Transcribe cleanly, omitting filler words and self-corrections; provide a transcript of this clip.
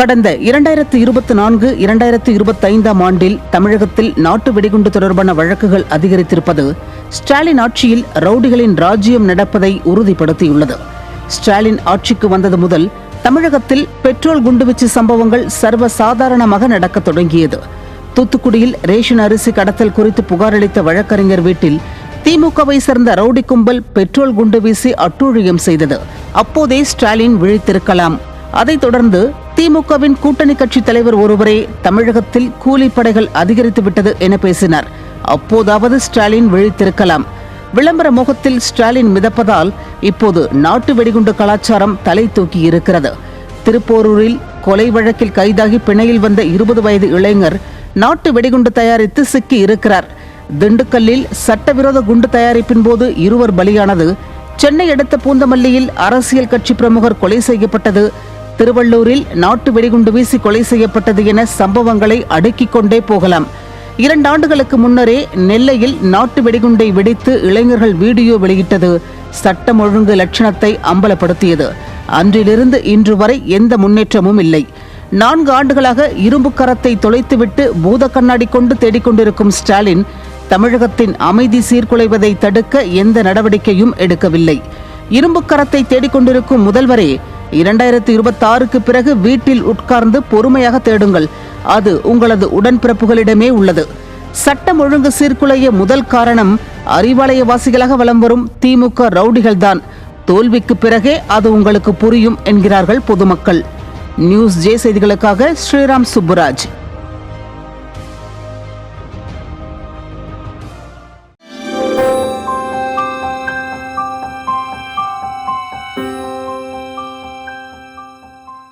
கடந்த 2024-2025 ஆண்டில் தமிழகத்தில் நாட்டு வெடிகுண்டு தொடர்பான வழக்குகள் அதிகரித்திருப்பது ஸ்டாலின் ஆட்சியில் ரவுடிகளின் ராஜ்யம் நடப்பதை உறுதிப்படுத்தியுள்ளது. ஸ்டாலின் ஆட்சிக்கு வந்தது முதல் தமிழகத்தில் பெட்ரோல் குண்டுவீச்சு சம்பவங்கள் சர்வசாதாரணமாக நடக்க தொடங்கியது. தூத்துக்குடியில் ரேஷன் அரிசி கடத்தல் குறித்து புகார் அளித்த வழக்கறிஞர் வீட்டில் திமுகவை சேர்ந்த ரவுடி கும்பல் பெட்ரோல் குண்டு வீசி அட்டூழியம் செய்தது. அப்போதே ஸ்டாலின் விழித்திருக்கலாம். அதைத் தொடர்ந்து திமுகவின் கூட்டணி கட்சி தலைவர் ஒருவரே தமிழகத்தில் கூலிப்படைகள் அதிகரித்துவிட்டது என பேசினார். அப்போதாவது ஸ்டாலின் விழித்திருக்கலாம். விளம்பர முகத்தில் ஸ்டாலின் மிதப்பதால் இப்போது நாட்டு வெடிகுண்டு கலாச்சாரம் தலை தூக்கி இருக்கிறது. திருப்போரூரில் கொலை வழக்கில் கைதாகி பிணையில் வந்த 20 வயது இளைஞர் நாட்டு வெடிகுண்டு தயாரித்து சிக்கி இருக்கிறார். திண்டுக்கல்லில் சட்டவிரோத குண்டு தயாரிப்பின் போது 2 பலியானது. சென்னை அடுத்த பூந்தமல்லியில் அரசியல் கட்சி பிரமுகர் கொலை செய்யப்பட்டது. திருவள்ளூரில் நாட்டு வெடிகுண்டு வீசி கொலை செய்யப்பட்டது என சம்பவங்களை அடுக்கிக் கொண்டே போகலாம். 2 ஆண்டுகளுக்கு முன்னரே நெல்லையில் நாட்டு வெடிகுண்டை வெடித்து இளைஞர்கள் வீடியோ வெளியிட்டது சட்டம் ஒழுங்கு லட்சணத்தை அம்பலப்படுத்தியது. அன்றிலிருந்து இன்று வரை எந்த முன்னேற்றமும் இல்லை. 4 ஆண்டுகளாக இரும்பு கரத்தை தொலைத்துவிட்டு பூத கண்ணாடி கொண்டு தேடிக்கொண்டிருக்கும் ஸ்டாலின் தமிழகத்தின் அமைதி சீர்குலைவதை தடுக்க எந்த நடவடிக்கையும் எடுக்கவில்லை. இரும்பு கரத்தை தேடிக்கொண்டிருக்கும் முதல்வரே 2026க்கு பிறகு வீட்டில் உட்கார்ந்து பொறுமையாக தேடுங்கள். அது உங்களது உடன்பிறப்புகளிடமே உள்ளது. சட்டம் ஒழுங்கு சீர்குலைய முதல் காரணம் அறிவாலயவாசிகளாக வலம் வரும் திமுக ரவுடிகள்தான். தோல்விக்கு பிறகே அது உங்களுக்கு புரியும் என்கிறார்கள் பொதுமக்கள். நியூஸ் ஜே செய்திகளுக்காக ஸ்ரீராம் சுப்புராஜ்.